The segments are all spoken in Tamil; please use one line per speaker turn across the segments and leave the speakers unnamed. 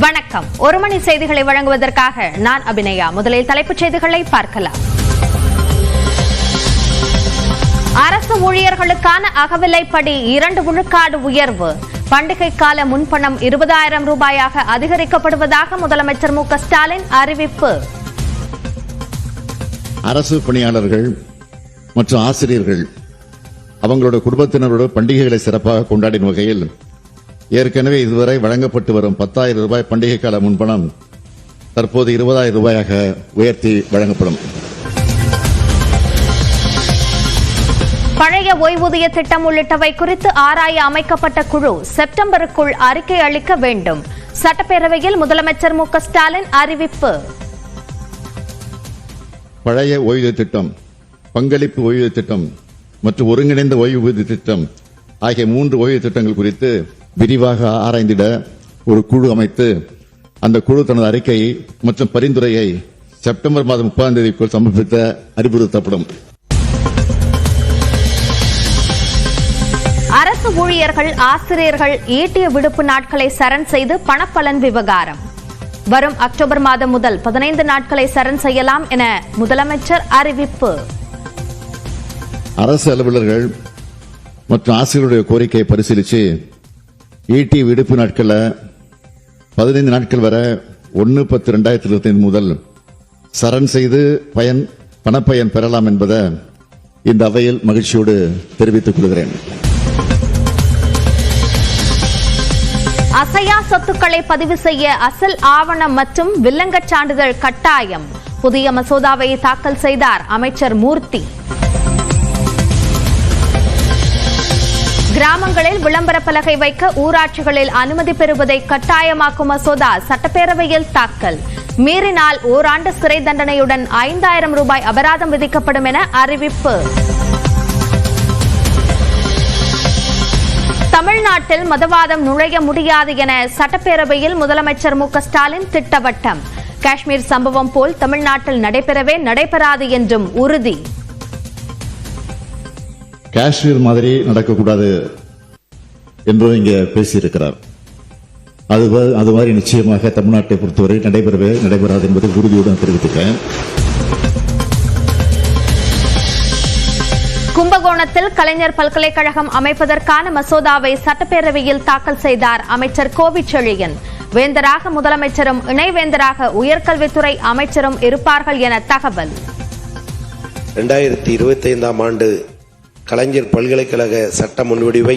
வணக்கம். ஒரு மணி செய்திகளை வழங்குவதற்காக நான் அபிநயா. முதலில் தலைப்புச் செய்திகளை பார்க்கலாம். அரசு ஊழியர்களுக்கான அகவிலைப்படி 2 விழுக்காடு உயர்வு. பண்டிகை கால முன்பணம் 20,000 ரூபாயாக அதிகரிக்கப்படுவதாக முதலமைச்சர் மு.க. ஸ்டாலின் அறிவிப்பு.
அரசு பணியாளர்கள் மற்றும் ஆசிரியர்கள் அவங்களோட குடும்பத்தினரோட பண்டிகைகளை சிறப்பாக கொண்டாடின வகையில் ஏற்கனவே இதுவரை வழங்கப்பட்டு வரும் 10,000 ரூபாய் பண்டிகை கால முன்பணம் தற்போது 20,000 ரூபாயாக உயர்த்தி வழங்கப்படும்.
பழைய ஓய்வூதிய திட்டம் உள்ளிட்டவை குறித்து ஆராய அமைக்கப்பட்ட குழு செப்டம்பருக்குள் அறிக்கை அளிக்க வேண்டும். சட்டப்பேரவையில் முதலமைச்சர் மு.க. ஸ்டாலின் அறிவிப்பு.
பழைய ஓய்வூதிய திட்டம், பங்களிப்பு ஓய்வூதிய திட்டம் மற்றும் ஒருங்கிணைந்த ஓய்வூதிய திட்டம் ஆகிய 3 ஓய்வூதிய திட்டங்கள் குறித்து விரிவாக ஆராய்ந்திட ஒரு குழு அமைத்து அந்த குழு தனது அறிக்கையை மற்றும் பரிந்துரையை செப்டம்பர் மாதம் 30ஆம் தேதிக்குள் சமர்ப்பிக்க அறிவுறுத்தப்படும்.
அரசு ஊழியர்கள், ஆசிரியர்கள் ஈட்டிய விடுப்பு நாட்களை சரண் செய்து பணப்பலன் விவகாரம். வரும் அக்டோபர் மாதம் முதல் 15 நாட்களை சரண் செய்யலாம் என முதலமைச்சர் அறிவிப்பு.
அரசு அலுவலர்கள் மற்றும் ஆசிரியர்களுடைய கோரிக்கையை பரிசீலித்து ஈட்டி விடுப்பு நாட்கள் 15 நாட்கள் வரை 1/10/2025 முதல் சரண் செய்து பணப்பயன் பெறலாம் என்பதை இந்த அவையில் மகிழ்ச்சியோடு தெரிவித்துக் கொள்கிறேன்.
அசையா சொத்துக்களை பதிவு செய்ய அசல் ஆவணம் மற்றும் வில்லங்கச் சான்றிதழ் கட்டாயம். புதிய மசோதாவை தாக்கல் செய்தார் அமைச்சர் மூர்த்தி. கிராமங்களில் விளம்பர பலகை வைக்க ஊராட்சிகளில் அனுமதி பெறுவதை கட்டாயமாக்கும் மசோதா சட்டப்பேரவையில் தாக்கல். மீறினால் ஓராண்டு சிறை தண்டனையுடன் 5,000 ரூபாய் அபராதம் விதிக்கப்படும் என அறிவிப்பு. தமிழ்நாட்டில் மதவாதம் நுழைய முடியாது என சட்டப்பேரவையில் முதலமைச்சர் மு.க. ஸ்டாலின் திட்டவட்டம். காஷ்மீர் சம்பவம் போல் தமிழ்நாட்டில் நடைபெறாது என்றும் உறுதி.
காஷ்மீர் மாதிரி நடக்கக்கூடாது என்றும் இங்கே பேசியிருக்கிறார். அது மாதிரி நிச்சயமாக தமிழ்நாட்டை பொறுத்தவரை நடைபெறாது என்பதை உறுதியுடன் தெரிவித்துக்கிறேன்.
கும்பகோணத்தில் கலைஞர் பல்கலைக்கழகம் அமைப்பதற்கான மசோதாவை சட்டப்பேரவையில் தாக்கல் செய்தார் அமைச்சர் கோவிச்செழியன். வேந்தராக முதலமைச்சரும் இணைவேந்தராக உயர்கல்வித்துறை அமைச்சரும் இருப்பார்கள் என தகவல்.
2025ஆம் ஆண்டு கலைஞர் பல்கலைக்கழக சட்ட முன்வடிவை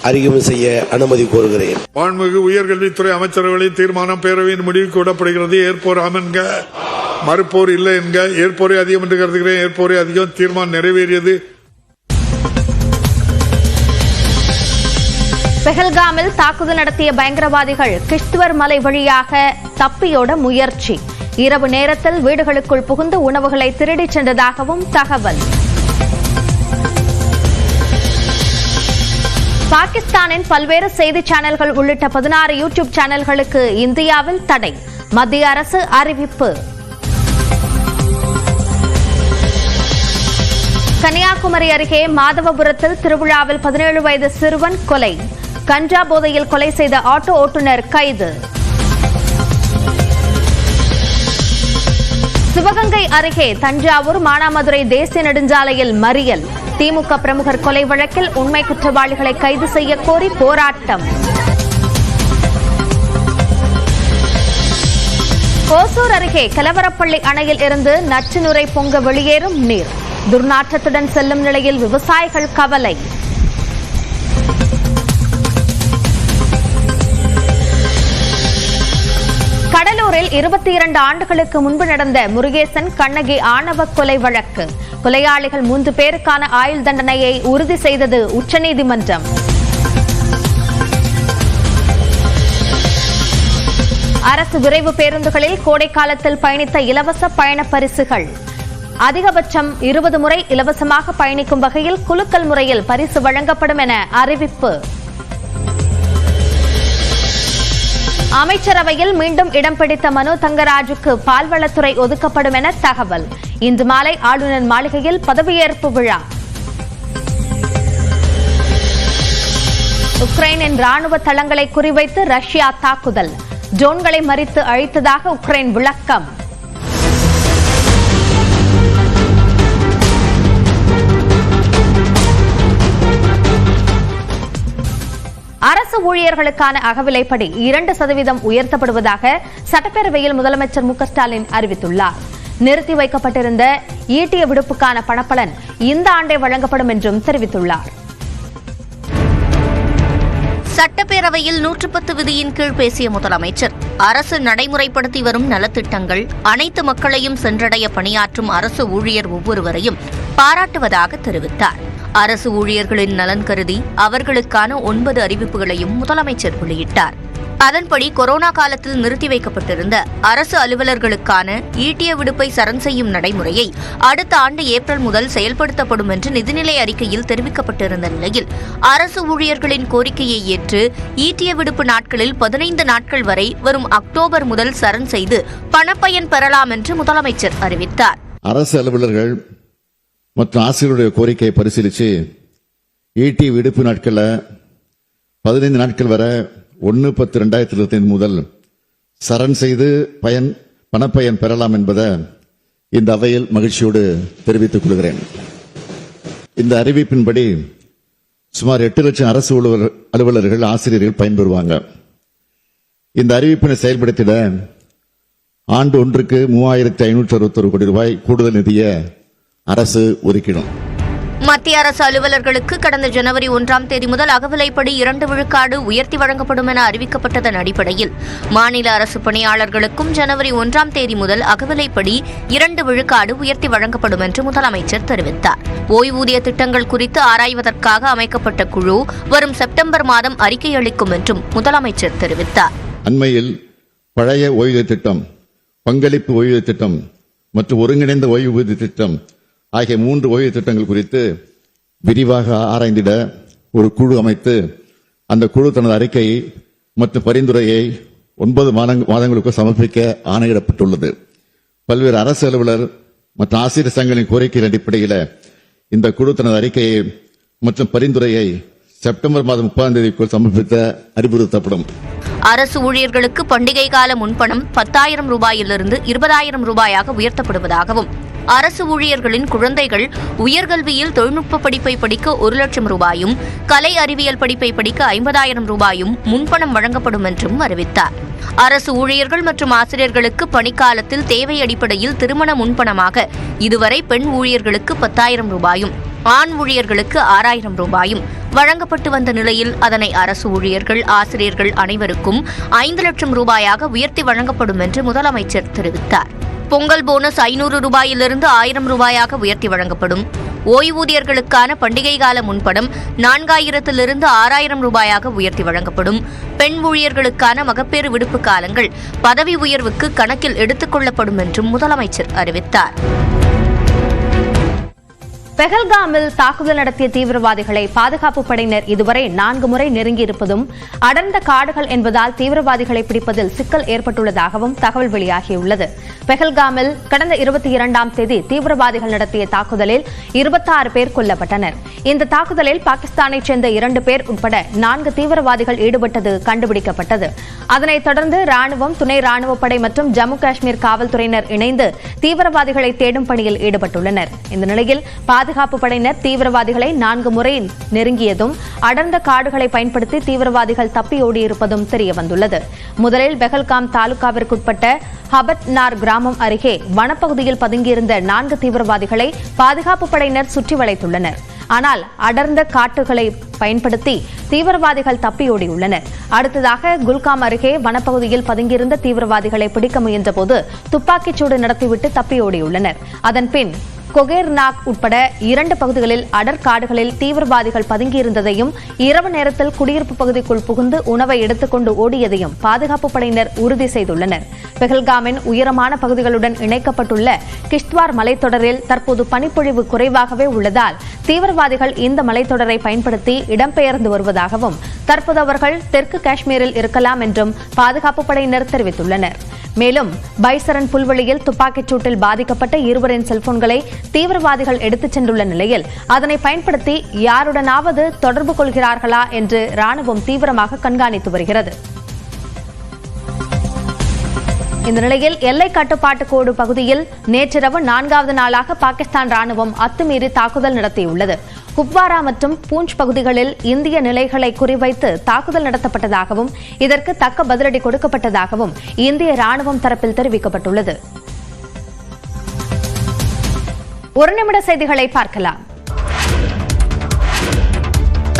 அறிமுகம் செய்ய அனுமதி கோருகிறேன்.
மாண்புமிகு உயர்கல்வித்துறை அமைச்சர்களின் தீர்மானம் பேரவையின் முடிவுக்கு விடப்படுகிறது. ஏற்போர் ஆம் என்க, மறுப்போர் இல்லை என்க. ஏற்போரே அதிகம் என்று கருதுகிறேன். ஏற்போரே அதிகம். தீர்மானம் நிறைவேறியது.
பெஹல்காமில் தாக்குதல் நடத்திய பயங்கரவாதிகள் கிஷ்த்வர் மலை வழியாக தப்பியோட முயற்சி. இரவு நேரத்தில் வீடுகளுக்குள் புகுந்து உணவுகளை திருடிச் சென்றதாகவும் தகவல். பாகிஸ்தானின் பல்வேறு செய்தி சேனல்கள் உள்ளிட்ட 16 யூடியூப் சேனல்களுக்கு இந்தியாவில் தடை. மத்திய அரசு அறிவிப்பு. கன்னியாகுமரி அருகே மாதவபுரத்தில் திருவிழாவில் 17 வயது சிறுவன் கொலை. கஞ்சா போதையில் கொலை செய்த ஆட்டோ ஓட்டுநர் கைது. சிவகங்கை அருகே தஞ்சாவூர் மானாமதுரை தேசிய நெடுஞ்சாலையில் மறியல். திமுக பிரமுகர் கொலை வழக்கில் உண்மை குற்றவாளிகளை கைது செய்ய கோரி போராட்டம். ஓசூர் அருகே கலவரப்பள்ளி அணையில் இருந்து நச்சு நுரை பொங்க வெளியேறும் நீர். துர்நாற்றத்துடன் செல்லும் நிலையில் விவசாயிகள் கவலை. கடலூரில் 22 ஆண்டுகளுக்கு முன்பு நடந்த முருகேசன் கண்ணகி ஆணவ கொலை வழக்கு. கொலையாளிகள் 3 பேருக்கான ஆயுள் தண்டனையை உறுதி செய்தது உச்சநீதிமன்றம். அரசு விரைவு பேருந்துகளில் கோடை காலத்தில் பயணித்த இலவச பயண பரிசுகள். அதிகபட்சம் 20 முறை இலவசமாக பயணிக்கும் வகையில் குலுக்கல் முறையில் பரிசு வழங்கப்படும் என அறிவிப்பு. அமைச்சரவையில் மீண்டும் இடம் பிடித்த மனோ தங்கராஜுக்கு பால்வளத்துறை ஒதுக்கப்படும் என தகவல். இன்று மாலை ஆளுநர் மாளிகையில் பதவியேற்பு விழா. உக்ரைனின் ராணுவ தளங்களை குறிவைத்து ரஷ்யா தாக்குதல். ட்ரோன்களை மறித்து அழித்ததாக உக்ரைன் விளக்கம். அரசு ஊழியர்களுக்கான அகவிலைப்படி 2% உயர்த்தப்படுவதாக சட்டப்பேரவையில் முதலமைச்சர் மு க ஸ்டாலின் அறிவித்துள்ளார். நிறுத்தி வைக்கப்பட்டிருந்த ஈட்டிய விடுப்புக்கான பணப்பலன் இந்த ஆண்டே வழங்கப்படும் என்றும் தெரிவித்துள்ளார்.
சட்டப்பேரவையில் 110 விதியின் கீழ் பேசிய முதலமைச்சர், அரசு நடைமுறைப்படுத்தி வரும் நலத்திட்டங்கள் அனைத்து மக்களையும் சென்றடைய பணியாற்றும் அரசு ஊழியர் ஒவ்வொருவரையும் பாராட்டுவதாக தெரிவித்தார். அரசு ஊழியர்களின் நலன் கருதி அவர்களுக்கான 9 அறிவிப்புகளையும் முதலமைச்சர் வெளியிட்டார். அதன்படி கொரோனா காலத்தில் நிறுத்தி வைக்கப்பட்டிருந்த அரசு அலுவலர்களுக்கான ஈட்டிய விடுப்பை சரண் செய்யும் நடைமுறையை அடுத்த ஆண்டு ஏப்ரல் முதல் செயல்படுத்தப்படும் என்று நிதிநிலை அறிக்கையில் தெரிவிக்கப்பட்டிருந்த நிலையில் அரசு ஊழியர்களின் கோரிக்கையை ஏற்று ஈட்டிய விடுப்பு நாட்களில் 15 நாட்கள் வரை வரும் அக்டோபர் முதல் சரண் செய்து பணப்பயன் பெறலாம் என்று முதலமைச்சர் அறிவித்தார்.
அரசு அலுவலர்கள் மற்றும் ஆசிரியருடைய கோரிக்கையை பரிசீலித்து ஈட்டிய விடுப்பு நாட்களில் 15 நாட்கள் வரை 1/10/2025 முதல் சரண் செய்து பணப்பயன் பெறலாம் என்பதை இந்த அவையில் மகிழ்ச்சியோடு தெரிவித்துக் கொள்கிறேன். இந்த அறிவிப்பின்படி சுமார் 8 லட்சம் அரசு அலுவலர்கள் ஆசிரியர்கள் பயன்பெறுவாங்க. இந்த அறிவிப்பினை செயல்படுத்திட ஆண்டு ஒன்றுக்கு 3561 கோடி ரூபாய் கூடுதல் நிதியை அரசு ஒதுக்கிடும்.
மத்திய அரசு அலுவலர்களுக்கு கடந்த ஜனவரி 1ஆம் தேதி முதல் அகவிலைப்படி 2 விழுக்காடு உயர்த்தி வழங்கப்படும் என அறிவிக்கப்பட்டதன் அடிப்படையில் மாநில அரசு பணியாளர்களுக்கும் ஜனவரி 1ஆம் தேதி முதல் அகவிலைப்படி 2 விழுக்காடு உயர்த்தி வழங்கப்படும் என்று முதலமைச்சர் தெரிவித்தார். ஓய்வூதிய திட்டங்கள் குறித்து ஆராய்வதற்காக அமைக்கப்பட்ட குழு வரும் செப்டம்பர் மாதம் அறிக்கை அளிக்கும் என்றும் முதலமைச்சர் தெரிவித்தார்.
அண்மையில் பழைய ஓய்வூதிய திட்டம், பங்களிப்பு ஓய்வூதிய திட்டம் மற்றும் ஒருங்கிணைந்த ஓய்வூதிய திட்டம் ஆகிய 3 ஓய்வு திட்டங்கள் குறித்து விரிவாக ஆராய்ந்திட ஒரு குழு அமைத்து அந்த குழு தனது அறிக்கையை மற்றும் பரிந்துரையை 9 மாதங்களுக்கு சமர்ப்பிக்க ஆணையிடப்பட்டுள்ளது. பல்வேறு அரசு அலுவலர் மற்றும் ஆசிரியர் சங்கங்களின் கோரிக்கையின் அடிப்படையில் இந்த குழு தனது அறிக்கையை மற்றும் பரிந்துரையை செப்டம்பர் மாதம் 30ஆம் தேதிக்குள் சமர்ப்பிக்க அறிவுறுத்தப்படும்.
அரசு ஊழியர்களுக்கு பண்டிகை கால முன்பணம் 10,000 ரூபாயிலிருந்து 20,000 ரூபாயாக உயர்த்தப்படுவதாகவும், அரசு ஊழியர்களின் குழந்தைகள் உயர்கல்வியில் தொழில்நுட்ப படிப்பை படிக்க 1 லட்சம் ரூபாயும், கலை அறிவியல் படிப்பை படிக்க 50,000 ரூபாயும் முன்பணம் வழங்கப்படும் என்றும் அறிவித்தார். அரசு ஊழியர்கள் மற்றும் ஆசிரியர்களுக்கு பணிக்காலத்தில் தேவை அடிப்படையில் திருமண முன்பணமாக இதுவரை பெண் ஊழியர்களுக்கு 10,000 ரூபாயும், ஆண் ஊழியர்களுக்கு 6,000 ரூபாயும் வழங்கப்பட்டு வந்த நிலையில் அதனை அரசு ஊழியர்கள், ஆசிரியர்கள் அனைவருக்கும் 5 லட்சம் ரூபாயாக உயர்த்தி வழங்கப்படும் என்று முதலமைச்சர் தெரிவித்தார். பொங்கல் போனஸ் 500 ரூபாயிலிருந்து 1000 ரூபாயாக உயர்த்தி வழங்கப்படும். ஓய்வூதியர்களுக்கான பண்டிகை கால முன்பணம் 4,000 6,000 ரூபாயாக உயர்த்தி வழங்கப்படும். பெண் ஊழியர்களுக்கான மகப்பேறு விடுப்பு காலங்கள் பதவி உயர்வுக்கு கணக்கில் எடுத்துக் கொள்ளப்படும் என்றும் முதலமைச்சர் அறிவித்தார்.
பெஹல்காமில் தாக்குதல் நடத்திய தீவிரவாதிகளை பாதுகாப்பு படையினர் இதுவரை 4 முறை நெருங்கியிருப்பதும், அடர்ந்த காடுகள் என்பதால் தீவிரவாதிகளை பிடிப்பதில் சிக்கல் ஏற்பட்டுள்ளதாகவும் தகவல் வெளியாகியுள்ளது. பெஹல்காமில் கடந்த 22ஆம் தேதி தீவிரவாதிகள் நடத்திய தாக்குதலில் 26 பேர் கொல்லப்பட்டனர். இந்த தாக்குதலில் பாகிஸ்தானைச் சேர்ந்த 2 பேர் உட்பட 4 தீவிரவாதிகள் ஈடுபட்டது கண்டுபிடிக்கப்பட்டது. அதனைத் தொடர்ந்து ராணுவம், துணை ராணுவப்படை மற்றும் ஜம்மு காஷ்மீர் காவல்துறையினர் இணைந்து தீவிரவாதிகளை தேடும் பணியில் ஈடுபட்டுள்ளனர். இந்த நிலையில் பாதுகாப்பு படையினர் தீவிரவாதிகளை 4 முறை நெருங்கியதும், அடர்ந்த காடுகளை பயன்படுத்தி தீவிரவாதிகள் தப்பி ஓடியிருப்பதும் தெரியவந்துள்ளது. முதலில் பெஹல்காம் தாலுகாவிற்குட்பட்ட ஹபட்னார் கிராமம் அருகே வனப்பகுதியில் பதுங்கியிருந்த 4 தீவிரவாதிகளை பாதுகாப்பு படையினர் சுற்றி வளைத்துள்ளனர். ஆனால் அடர்ந்த காட்டுகளை பயன்படுத்தி தீவிரவாதிகள் தப்பியோடியுள்ளனர். அடுத்ததாக குல்காம் அருகே வனப்பகுதியில் பதுங்கியிருந்த தீவிரவாதிகளை பிடிக்க முயன்றபோது துப்பாக்கிச்சூடு நடத்திவிட்டு தப்பியோடியுள்ளனர். அதன்பின் கொகேர்நாக் உட்பட 2 பகுதிகளில் அடர்காடுகளில் தீவிரவாதிகள் பதுங்கியிருந்ததையும், இரவு நேரத்தில் குடியிருப்பு பகுதிக்குள் புகுந்து உணவை எடுத்துக்கொண்டு ஓடியதையும் பாதுகாப்பு படையினர் உறுதி செய்துள்ளனர். பெஹல்காமின் உயரமான பகுதிகளுடன் இணைக்கப்பட்டுள்ள கிஷ்த்வார் மலைத்தொடரில் தற்போது பனிப்பொழிவு குறைவாகவே உள்ளதால் தீவிரவாதிகள் இந்த மலைத்தொடரை பயன்படுத்தி இடம்பெயர்ந்து வருவதாகவும், தற்போது அவர்கள் தெற்கு காஷ்மீரில் இருக்கலாம் என்றும் பாதுகாப்பு படையினர் தெரிவித்துள்ளனர். மேலும் பைசரன் புல்வெளியில் துப்பாக்கிச் சூட்டில் பாதிக்கப்பட்ட 2 செல்போன்களை தீவிரவாதிகள் எடுத்துச் சென்றுள்ள நிலையில் அதனை பயன்படுத்தி யாருடனாவது தொடர்பு கொள்கிறார்களா என்று ராணுவம் தீவிரமாக கண்காணித்து வருகிறது. இந்த நிலையில் எல்லை கட்டுப்பாட்டு கோடு பகுதியில் நேற்றிரவு 4வது நாளாக பாகிஸ்தான் ராணுவம் அத்துமீறி தாக்குதல் நடத்தியுள்ளது. குப்வாரா மற்றும் பூஞ்ச் பகுதிகளில் இந்திய நிலைகளை குறிவைத்து தாக்குதல் நடத்தப்பட்டதாகவும் இதற்கு தக்க பதிலடி கொடுக்கப்பட்டதாகவும் இந்திய ராணுவம் தரப்பில் தெரிவிக்கப்பட்டுள்ளது. ஒரு நிமிட செய்திகளை பார்க்கலாம்.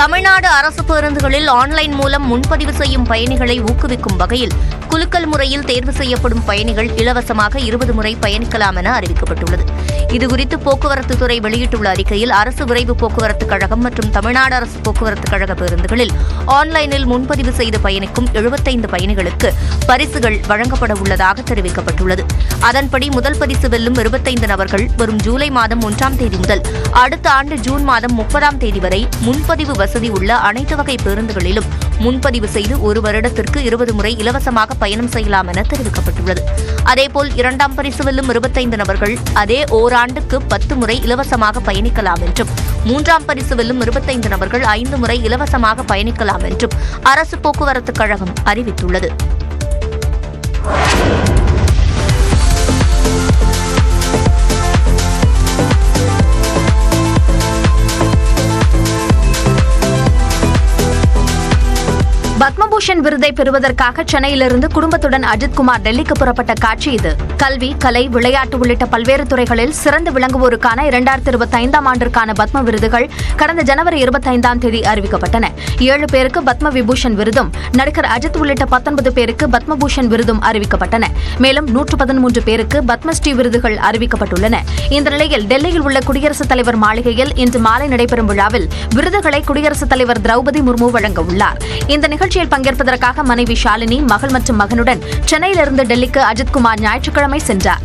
தமிழ்நாடு அரசு பேருந்துகளில் ஆன்லைன் மூலம் முன்பதிவு செய்யும் பயணிகளை ஊக்குவிக்கும் வகையில் குலுக்கல் முறையில் தேர்வு செய்யப்படும் பயணிகள் இலவசமாக 20 முறை பயணிக்கலாம் என அறிவிக்கப்பட்டுள்ளது. இதுகுறித்து போக்குவரத்து துறை வெளியிட்டுள்ள அறிக்கையில் அரசு விரைவு போக்குவரத்து கழகம் மற்றும் தமிழ்நாடு அரசு போக்குவரத்து கழக பேருந்துகளில் ஆன்லைனில் முன்பதிவு செய்து பயணிக்கும் 75 பயணிகளுக்கு பரிசுகள் வழங்கப்பட உள்ளதாக தெரிவிக்கப்பட்டுள்ளது. அதன்படி முதல் பரிசு வெல்லும் 25 நபர்கள் வரும் ஜூலை மாதம் 1ஆம் தேதி முதல் அடுத்த ஆண்டு ஜூன் மாதம் 30ஆம் தேதி வரை முன்பதிவு வசதி உள்ள அனைத்து வகை பேருந்துகளிலும் முன்பதிவு செய்து 1 வருடத்திற்கு 20 முறை இலவசமாக பயணம் செய்யலாம் என தெரிவிக்கப்பட்டுள்ளது. அதேபோல் 2ஆம் பரிசு வெல்லும் 25 நபர்கள் அதே ஓராண்டுக்கு 10 முறை இலவசமாக பயணிக்கலாம் என்றும் 3ஆம் பரிசு வெல்லும் 25 நபர்கள் 5 முறை இலவசமாக பயணிக்கலாம் என்றும் அரசு போக்குவரத்து கழகம் அறிவித்துள்ளது.
பத்மபூஷன் விருதை பெறுவதற்காக சென்னையிலிருந்து குடும்பத்துடன் அஜித்குமார் டெல்லிக்கு புறப்பட்ட காட்சி இது. கல்வி, கலை, விளையாட்டு உள்ளிட்ட பல்வேறு துறைகளில் சிறந்து விளங்குவோருக்கான 2025ஆம் ஆண்டிற்கான பத்ம விருதுகள் கடந்த ஜனவரி 25ஆம் தேதி அறிவிக்கப்பட்டன. 7 பேருக்கு பத்ம விபூஷன் விருதும் நடிகர் அஜித் உள்ளிட்ட 19 பேருக்கு பத்மபூஷன் விருதும் அறிவிக்கப்பட்டன. மேலும் 113 பேருக்கு பத்மஸ்ரீ விருதுகள் அறிவிக்கப்பட்டுள்ளன. இந்த நிலையில் டெல்லியில் உள்ள குடியரசுத் தலைவர் மாளிகையில் இன்று மாலை நடைபெறும் விழாவில் விருதுகளை குடியரசுத் தலைவர் திரௌபதி முர்மு வழங்க உள்ளார். இந்த நிகழ்ச்சியில் பங்கேற்பதற்காக மனைவி ஷாலினி, மகள் மற்றும் மகனுடன் சென்னையிலிருந்து டெல்லிக்கு அஜித்குமார் ஞாயிற்றுக்கிழமை சென்றார்.